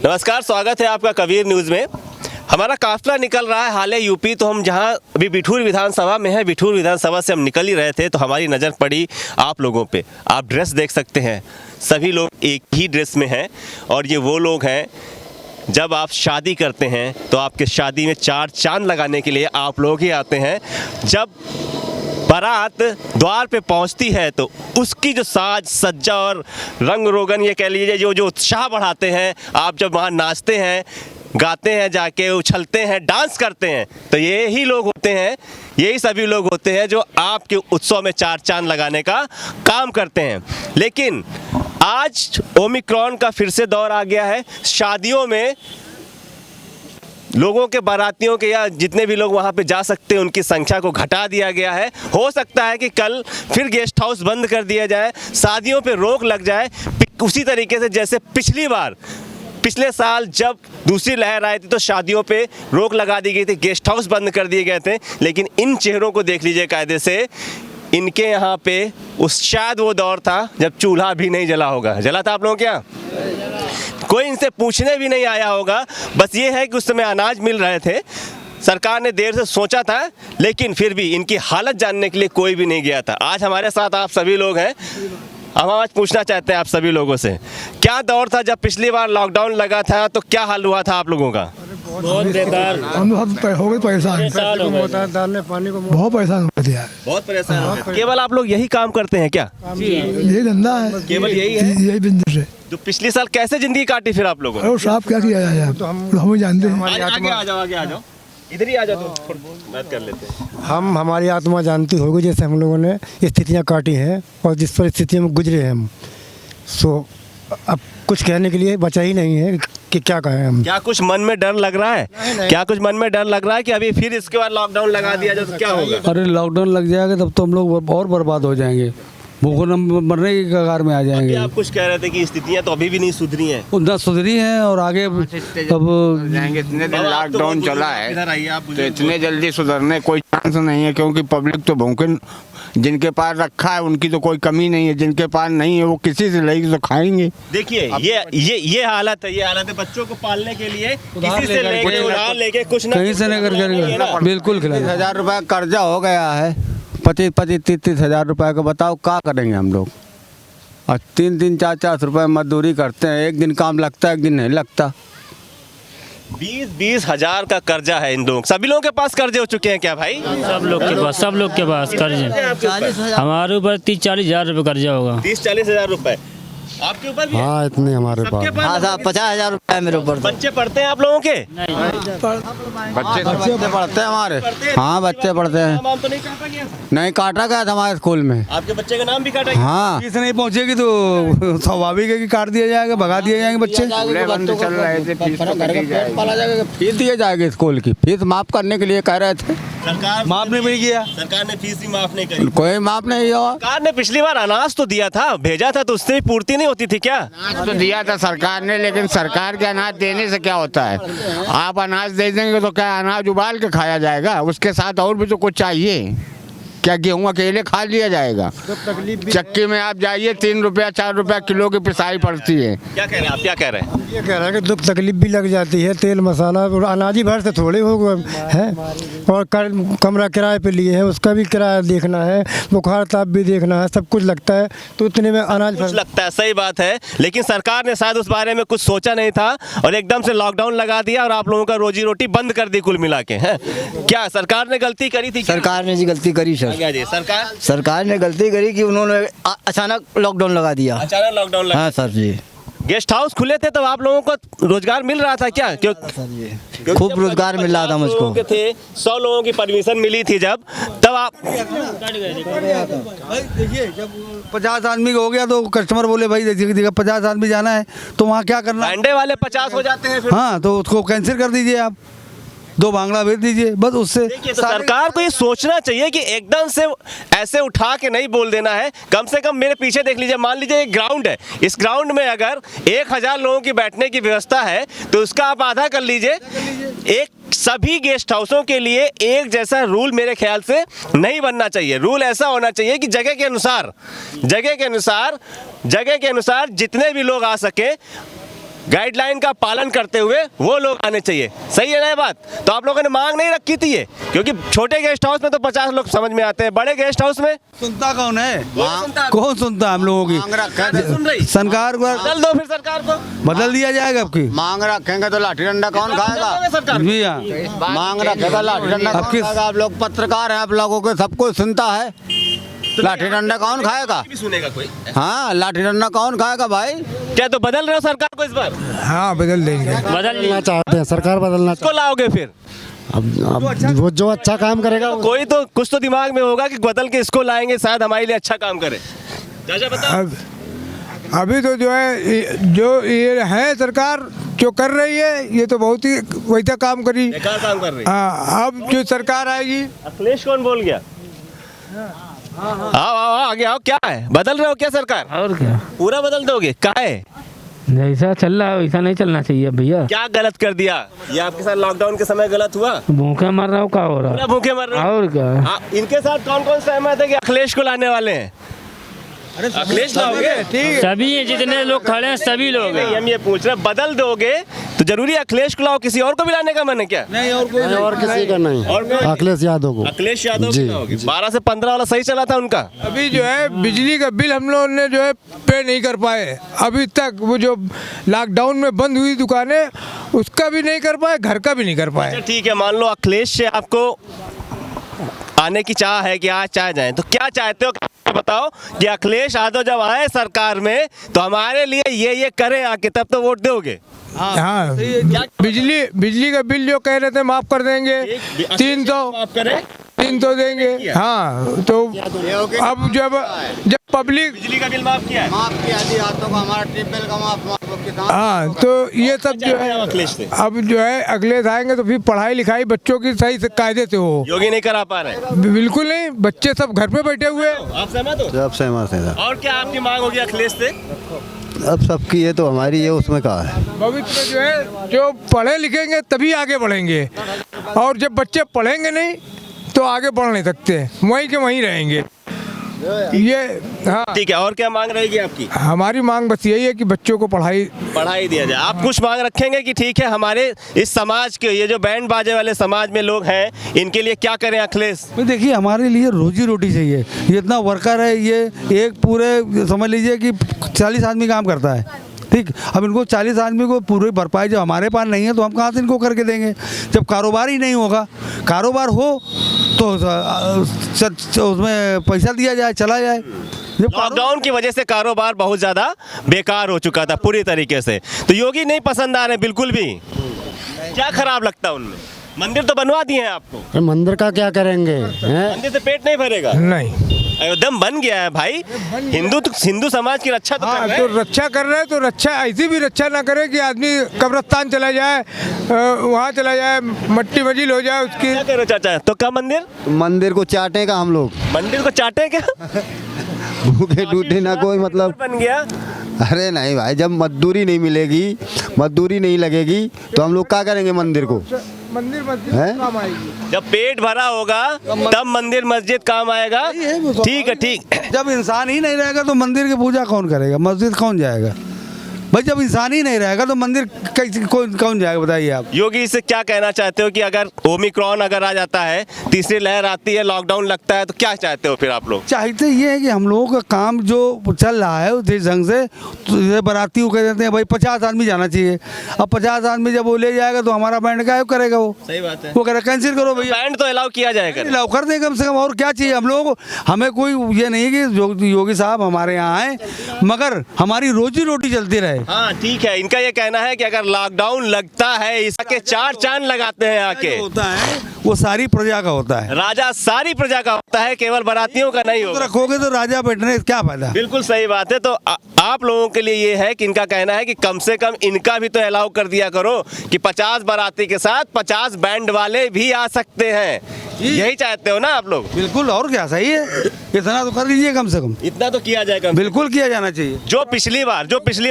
नमस्कार, स्वागत है आपका कबीर न्यूज़ में। हमारा काफिला निकल रहा है हाल यूपी। तो हम जहां अभी बिठूर विधानसभा में हैं, बिठूर विधानसभा से हम निकल ही रहे थे तो हमारी नज़र पड़ी आप लोगों पे। आप ड्रेस देख सकते हैं, सभी लोग एक ही ड्रेस में हैं और ये वो लोग हैं, जब आप शादी करते हैं तो आपके शादी में चार चांद लगाने के लिए आप लोग ही आते हैं। जब बारात द्वार पे पहुंचती है तो उसकी जो साज सज्जा और रंग रोगन, ये कह लीजिए जो उत्साह बढ़ाते हैं, आप जब वहाँ नाचते हैं, गाते हैं, जाके उछलते हैं, डांस करते हैं, तो यही लोग होते हैं, यही सभी लोग होते हैं जो आपके उत्सव में चार चांद लगाने का काम करते हैं। लेकिन आज ओमिक्रॉन का फिर से दौर आ गया है। शादियों में लोगों के, बारातियों के या जितने भी लोग वहाँ पे जा सकते हैं उनकी संख्या को घटा दिया गया है। हो सकता है कि कल फिर गेस्ट हाउस बंद कर दिया जाए, शादियों पे रोक लग जाए, उसी तरीके से जैसे पिछले साल जब दूसरी लहर आई थी तो शादियों पे रोक लगा दी गई थी, गेस्ट हाउस बंद कर दिए गए थे। लेकिन इन चेहरों को देख लीजिए कायदे से, इनके यहाँ पे शायद वो दौर था जब चूल्हा भी नहीं जला होगा। जला था आप लोगों के यहाँ? कोई इनसे पूछने भी नहीं आया होगा। बस ये है कि उस समय अनाज मिल रहे थे, सरकार ने देर से सोचा था, लेकिन फिर भी इनकी हालत जानने के लिए कोई भी नहीं गया था। आज हमारे साथ आप सभी लोग हैं। हम आज पूछना चाहते हैं आप सभी लोगों से, क्या दौर था जब पिछली बार लॉकडाउन लगा था तो क्या हाल हुआ था आप लोगों का? बहुत बेकार, हम हो गए परेशान, बहुत परेशान हो गया, बहुत परेशान। केवल आप लोग यही काम करते हैं क्या? यही धंधा है, केवल यही है, यही बिजनेस है। तो पिछले साल कैसे जिंदगी काटी फिर आप लोगों ने? साहब क्या किया जाए, तो हम जानते हैं। आगे आ जाओ, इधर ही आ जाओ, तो बात कर लेते हैं। हमारी आत्मा जानती होगी जैसे हम लोगों ने स्थितियाँ काटी हैं और जिस परिस्थितियों में गुजरे हैं हम, सो अब कुछ कहने के लिए बचा ही नहीं है कि क्या कहें हम। क्या कुछ मन में डर लग रहा है? क्या कुछ मन में डर लग रहा है कि अभी फिर इसके बाद लॉकडाउन लगा दिया जाए तो क्या होगा? अरे लॉकडाउन लग जाएगा तब तो हम लोग और बर्बाद हो जाएंगे, भूखों मरने की कगार में आ जाएंगे। आप कुछ कह रहे थे कि स्थितियां तो अभी भी नहीं सुधरी हैं। ना सुधरी हैं और आगे अब जाएंगे। इतने दिन लॉकडाउन चला है तो इतने जल्दी सुधरने कोई चांस नहीं है, क्योंकि पब्लिक तो भूखे, जिनके पास रखा है उनकी तो कोई कमी नहीं है, जिनके पास नहीं है वो किसी से लेके तो खाएंगे। देखिए ये हालत है, ये हालत है बच्चों को पालने के लिए किसी से लेके उधार लेके कुछ ना कहीं से लेकर बिल्कुल खिलाएंगे। 30,000 रुपये कर्जा हो गया है, 25-30 हजार रुपए का, बताओ क्या करेंगे हम लोग? और 3-3, 4-4 रुपए मजदूरी करते हैं, एक दिन काम लगता है, एक दिन नहीं लगता। 20-20 हजार का कर्जा है इन लोगों, सभी लोगों के पास कर्जे हो चुके हैं क्या भाई? सब लोग के पास कर्जे। हमारे ऊपर 30-40 हजार रुपये कर्जा होगा। 30-40 हजार रुपए आपके ऊपर भी? हाँ, इतने हमारे पास। हाँ साहब, 50,000 रुपये मेरे ऊपर। बच्चे पढ़ते हैं आप लोगों के? बच्चे पढ़ते हैं हमारे। हाँ, बच्चे पढ़ते हैं। नाम तो नहीं काटा गया? नहीं काटा गया था हमारे स्कूल में। आपके बच्चे का नाम भी काटा गया? हाँ, फीस नहीं पहुंचेगी तो स्वाभाविक है कि काट दिया जाएगा, भगा दिए जाएंगे बच्चे। बंद चल रहे थे, फीस दिए जाएगी स्कूल की, फीस माफ करने के लिए कह रहे थे। सरकार माफ नहीं किया, सरकार ने फीस भी माफ नहीं करी। कोई माफ नहीं हुआ। सरकार ने पिछली बार अनाज तो दिया था, भेजा था, तो उससे भी पूर्ति नहीं होती थी क्या? अनाज तो दिया था सरकार ने, लेकिन सरकार के अनाज देने से क्या होता है? आप अनाज दे देंगे तो क्या अनाज उबाल के खाया जाएगा? उसके साथ और भी तो कुछ चाहिए। क्या गेहूँ अकेले खा लिया जाएगा? चक्की में आप जाइए, 3 रुपया 4 रुपया किलो की पिसाई पड़ती है। क्या कह रहे हैं आप, क्या कह रहे हैं? ये कह रहा है कि दुख तकलीफ भी लग जाती है, तेल मसाला और अनाज ही भर से थोड़े हो है, और कमरा किराए पे लिए है, उसका भी किराया देखना है, बुखार ताप भी देखना है, सब कुछ लगता है, तो इतने में अनाज कुछ लगता है, सही बात है। लेकिन सरकार ने शायद उस बारे में कुछ सोचा नहीं था और एकदम से लॉकडाउन लगा दिया और आप लोगों का रोजी रोटी बंद कर दी कुल मिला के। है क्या सरकार ने गलती करी थी? सरकार ने जी गलती करी सर। सरकार ने गलती करी कि उन्होंने अचानक लॉकडाउन लगा दिया। अचानक लॉकडाउन लगा? हाँ सर जी। गेस्ट हाउस खुले थे तब आप लोगों को रोजगार मिल रहा था क्या? क्योंकि खूब रोजगार मिल रहा था मुझको। 100 लोगों की परमिशन मिली थी जब, तब आप देखिए जब 50 आदमी हो गया तो कस्टमर बोले भाई देखिए 50 आदमी जाना है तो वहाँ क्या करना? अंडे वाले 50 हो जाते हैं फिर। हाँ, तो उसको कैंसिल कर दीजिए, आप 2 बांग्ला भेज दीजिए, बस उससे। तो सरकार को ये सोचना चाहिए कि एकदम से ऐसे उठा के नहीं बोल देना है। कम से कम मेरे पीछे देख लीजिए, मान लीजिए एक ग्राउंड है, इस ग्राउंड में अगर 1000 लोगों की बैठने की व्यवस्था है तो उसका आप आधा कर लीजिए। एक सभी गेस्ट हाउसों के लिए एक जैसा रूल मेरे ख्याल से नहीं बनना चाहिए। रूल ऐसा होना चाहिए कि जगह के अनुसार जितने भी लोग आ सके, गाइडलाइन का पालन करते हुए वो लोग आने चाहिए। सही है ना ये बात? तो आप लोगों ने मांग नहीं रखी थी ये, क्योंकि छोटे गेस्ट हाउस में तो 50 लोग समझ में आते हैं, बड़े गेस्ट हाउस में सुनता कौन है? कौन सुनता है हम लोगों की? सुन रही सरकार को बदल दो, फिर सरकार को बदल दिया जाएगा आपकी। मांग रखेंगे तो लाठी डंडा कौन खाएगा? सरकार जी हाँ, मांग रखेगा लाठी डंडा अब कौन किस- खाएगा? आप लोग पत्रकार हैं, आप लोगों को सब कुछ सुनता है। लाठी डंडा कौन खाएगा? भी सुनेगा कोई? हाँ, लाठी डंडा कौन खाएगा भाई? क्या तो बदल रहे हो सरकार को इस बार? हाँ बदल देंगे। बदलना चाहते हैं, सरकार बदलना किसको लाओगे फिर? अब वो जो अच्छा काम करेगा कोई तो कुछ तो दिमाग में होगा कि बदल के इसको लाएंगे, शायद हमारे लिए अच्छा काम करे। चाचा बताओ। अब अभी तो जो है जो ये है सरकार जो कर रही है ये तो बहुत ही वैसा काम करी। बेकार काम कर रही है। हाँ, अब जो सरकार आएगी अखिलेश कौन बोल गया? आओ आओ आओ, आगे आओ। क्या है, बदल रहे हो क्या सरकार? और क्या, पूरा बदल दोगे? क्या है, जैसा चल रहा है वैसा नहीं चलना चाहिए भैया। क्या गलत कर दिया? ये आपके साथ लॉकडाउन के समय गलत हुआ? भूखे मर रहा हूँ, क्या हो रहा पूरा है? भूखे मर रहे हो? और क्या, इनके साथ कौन कौन सहमत है कि अखिलेश को लाने वाले हैं? अखिलेश लाओगे? ठीक सभी हैं, जितने लोग खड़े हैं सभी लोग नहीं, हैं। हम ये पूछ रहे हैं, बदल दोगे तो जरूरी अखिलेश को लाओ, किसी और को भी लाने का मन है क्या? नहीं और कोई और किसी का नहीं, और कोई? अखिलेश यादव को। अखिलेश यादव जी, की लाओगे? 12 से 15 वाला सही चला था उनका। अभी जो है बिजली का बिल हम लोगों ने जो है पे नहीं कर पाए अभी तक। वो जो लॉकडाउन में बंद हुई दुकानें उसका भी नहीं कर पाए, घर का भी नहीं कर पाए। अच्छा ठीक है, मान लो अखिलेश से आपको आने की चाह है कि आज चाह जाए, तो क्या चाहते हो बताओ कि अखिलेश यादव जब आए सरकार में तो हमारे लिए ये करें आके, तब तो वोट दोगे? हाँ, बिजली का बिल जो कह रहे थे माफ कर देंगे, 300 देंगे। हाँ, तो अब जब पब्लिक बिजली का बिल माफ किया है? माफ किया दिया तो हमारा ट्रिपल का माफ किसान। हाँ, तो ये सब जो है अखिलेश से अब जो है अगले आएंगे तो फिर पढ़ाई लिखाई बच्चों की सही से कायदे से हो। योगी नहीं करा पा रहे हैं। बिल्कुल नहीं, बच्चे सब घर पे बैठे हुए हैं। आप सहमत हो? सब सहमत है। और क्या आपकी मांग होगी अखिलेश से? अब सबकी है तो हमारी है, उसमें कहा है। भविष्य में जो है जो पढ़े लिखेंगे तभी आगे बढ़ेंगे, और जब बच्चे पढ़ेंगे नहीं तो आगे बढ़ नहीं सकते, वहीं के वहीं रहेंगे। ये हाँ, ठीक है, और क्या मांग रहेगी आपकी? हमारी मांग बस यही है कि बच्चों को पढ़ाई दिया जाए। आप कुछ मांग रखेंगे कि ठीक है हमारे इस समाज के, ये जो बैंड बाजे वाले समाज में लोग हैं, इनके लिए क्या करें अखिलेश? भाई देखिए, हमारे लिए रोजी रोटी चाहिए। ये इतना वर्कर है, ये एक पूरे समझ लीजिए कि 40 आदमी काम करता है। ठीक, अब इनको 40 आदमी को पूरी भरपाई जब हमारे पास नहीं है तो हम कहाँ से इनको करके देंगे? जब कारोबार ही नहीं होगा, कारोबार हो तो उसमें पैसा दिया जाए, चला जाए। जब लॉकडाउन की वजह से कारोबार बहुत ज़्यादा बेकार हो चुका था पूरी तरीके से, तो योगी नहीं पसंद आ रहे बिल्कुल भी। क्या खराब लगता है उनमें? मंदिर तो बनवा दिए हैं आपको, मंदिर का क्या करेंगे हैं? मंदिर से पेट नहीं भरेगा? नहीं। एकदम बन गया है भाई। हिंदू समाज की रक्षा तो कर हाँ, रहे तो हैं। रक्षा कर रहे हैं तो रक्षा ऐसी भी रक्षा ना करे कि आदमी कब्रिस्तान चला जाए, वहाँ चला जाए, मट्टी मजिल हो जाए उसकी। क्या करो चाचा, तो क्या मंदिर को चाटेगा हम लोग, मंदिर को चाटे क्या? भूखे टूटे ना कोई मतलब। बन गया। अरे नहीं भाई, जब मजदूरी नहीं मिलेगी, मजदूरी नहीं लगेगी तो हम लोग क्या करेंगे मंदिर को? मंदिर मस्जिद हैं? काम आएगी। जब पेट भरा होगा तब मंदिर मस्जिद काम आएगा। ठीक है, ठीक। जब इंसान ही नहीं रहेगा तो मंदिर की पूजा कौन करेगा? मस्जिद कौन जाएगा? भाई जब इंसान ही नहीं रहेगा तो मंदिर कौन जाएगा बताइए आप? योगी से क्या कहना चाहते हो कि अगर ओमिक्रॉन अगर आ जाता है, तीसरी लहर आती है, लॉकडाउन लगता है, तो क्या चाहते हो फिर आप लोग? चाहते ये है कि हम लोगों का काम जो चल रहा है उस ढंग से, तो जैसे बाराती को कह देते हैं भाई 50 आदमी जाना चाहिए। अब 50 आदमी जब वो ले जाएगा तो हमारा बैंड का करेगा वो? सही बात है। वो कह रहा कैंसिल करो भैया। बैंड तो अलाउ किया जाएगा। अलाउ कर दें कम से कम, और क्या चाहिए हम लोगों को? हमें कोई ये नहीं कि योगी साहब हमारे यहाँ आए, मगर हमारी रोजी रोटी चलती रहे। हाँ ठीक है, इनका ये कहना है कि अगर लॉकडाउन लगता है, इसके 4 चांद लगाते हैं आके। होता है वो सारी प्रजा का होता है, राजा सारी प्रजा का होता है, केवल बारातियों का नहीं तो होगा। रखोगे तो राजा बैठने क्या फायदा? बिल्कुल सही बात है। तो आप लोगों के लिए ये है कि इनका कहना है कि कम से कम इनका भी तो अलाउ कर दिया करो कि 50 बाराती के साथ 50 बैंड वाले भी आ सकते हैं। यही चाहते हो ना आप लोग? बिल्कुल, और क्या, सही है, इतना तो कर लीजिए कम से कम। इतना तो किया जाएगा, बिल्कुल किया जाना चाहिए। जो पिछली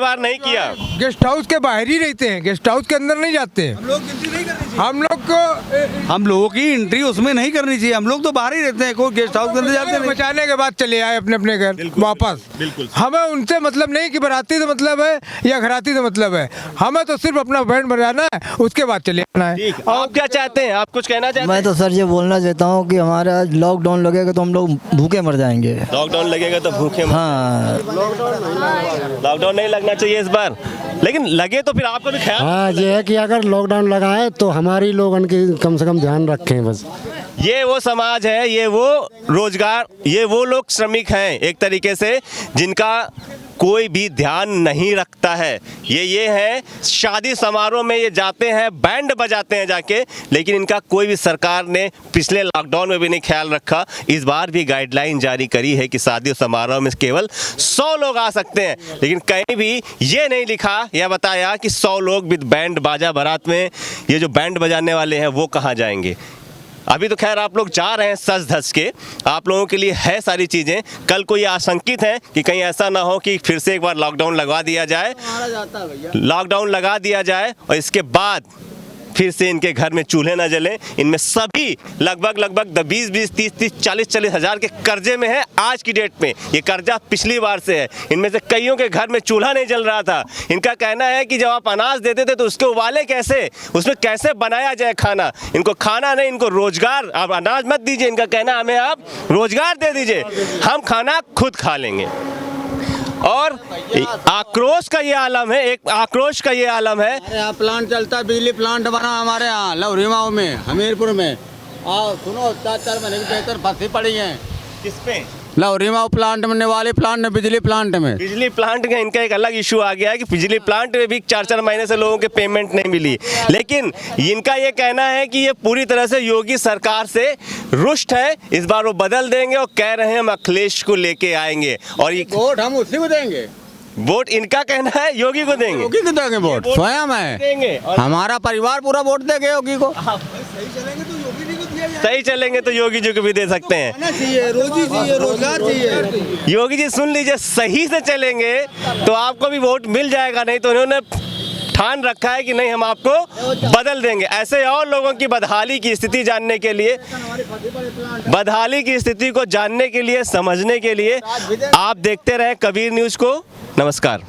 बार नहीं किया। गेस्ट हाउस के बाहर ही रहते हैं, गेस्ट हाउस के अंदर नहीं जाते हैं। लोग गिनती नहीं करनी चाहिए। हम लोग इसको हम लोगों की एंट्री उसमें नहीं करनी चाहिए। हम लोग तो बाहर ही रहते हैं, कोई गेस्ट हाउस के अंदर जाते नहीं। बचाने के बाद चले आए अपने अपने घर वापस। बिल्कुल। हमें उनसे मतलब नहीं कि बाराती से मतलब है या घराती से मतलब है, हमें तो सिर्फ अपना बैंड बजाना है, उसके बाद चले आना है। आप क्या चाहते हैं, आप कुछ कहना चाहते मैं हैं? तो सर ये बोलना चाहता हूँ कि हमारा लॉकडाउन लगेगा तो हम लोग भूखे मर जाएंगे। लॉकडाउन लगेगा तो भूखे हाँ, लॉकडाउन नहीं लगना चाहिए इस बार, लेकिन लगे तो फिर आपको भी ख्याल। हाँ, ये है कि अगर लॉकडाउन लगाए तो हमारी लोगन की कम से कम ध्यान रखें बस। ये वो समाज है, ये वो रोजगार, ये वो लोग श्रमिक हैं एक तरीके से जिनका कोई भी ध्यान नहीं रखता है। ये है शादी समारोह में ये जाते हैं, बैंड बजाते हैं जाके, लेकिन इनका कोई भी सरकार ने पिछले लॉकडाउन में भी नहीं ख्याल रखा। इस बार भी गाइडलाइन जारी करी है कि शादी समारोह में केवल 100 लोग आ सकते हैं, लेकिन कहीं भी ये नहीं लिखा या बताया कि 100 लोग विद बैंड बाजा बारात में ये जो बैंड बजाने वाले हैं वो कहाँ जाएंगे। अभी तो खैर आप लोग जा रहे हैं सज धज के, आप लोगों के लिए है सारी चीज़ें। कल को ये आशंकित है कि कहीं ऐसा ना हो कि फिर से एक बार लॉकडाउन लगा दिया जाए, लॉकडाउन लगा दिया जाए और इसके बाद फिर से इनके घर में चूल्हे ना जलें। इनमें सभी लगभग 20 30 40 हज़ार के कर्जे में है आज की डेट में। ये कर्जा पिछली बार से है। इनमें से कईयों के घर में चूल्हा नहीं जल रहा था। इनका कहना है कि जब आप अनाज देते थे तो उसके उबाले कैसे, उसमें कैसे बनाया जाए खाना। इनको खाना नहीं, इनको रोजगार, आप अनाज मत दीजिए, इनका कहना हमें आप रोजगार दे दीजिए, हम खाना खुद खा लेंगे। और आक्रोश का ये आलम है, एक आक्रोश का ये आलम है। हमारे यहाँ प्लांट चलता है, बिजली प्लांट बना हमारे यहाँ लौरीमाओं में, हमीरपुर में। सुनो 4 महीने की बेहतर फंसी पड़ी हैं। किस पे? लौरीमाओं प्लांट में, वाले प्लांट में, बिजली प्लांट में। बिजली प्लांट का इनका एक अलग इशू आ गया है कि बिजली प्लांट में भी 4 महीने से लोगों के पेमेंट नहीं मिली। लेकिन इनका ये कहना है कि ये पूरी तरह से योगी सरकार से रुष्ट है, इस बार वो बदल देंगे और कह रहे हैं हम अखिलेश को लेके आएंगे और ये वोट हम उसी को देंगे। वोट इनका कहना है योगी को देंगे। योगी को देंगे वोट, स्वयं है देंगे और हमारा परिवार पूरा वोट देंगे योगी को। सही चलेंगे तो योगी जी को भी दे सकते हैं। रोजी चाहिए, रोजगार चाहिए। योगी जी सुन लीजिए, सही से चलेंगे तो आपको भी वोट मिल जाएगा, नहीं तो उन्होंने ठान रखा है कि नहीं हम आपको बदल देंगे। ऐसे और लोगों की बदहाली की स्थिति जानने के लिए, बदहाली की स्थिति को जानने के लिए, समझने के लिए आप देखते रहें कबीर न्यूज़ को। नमस्कार।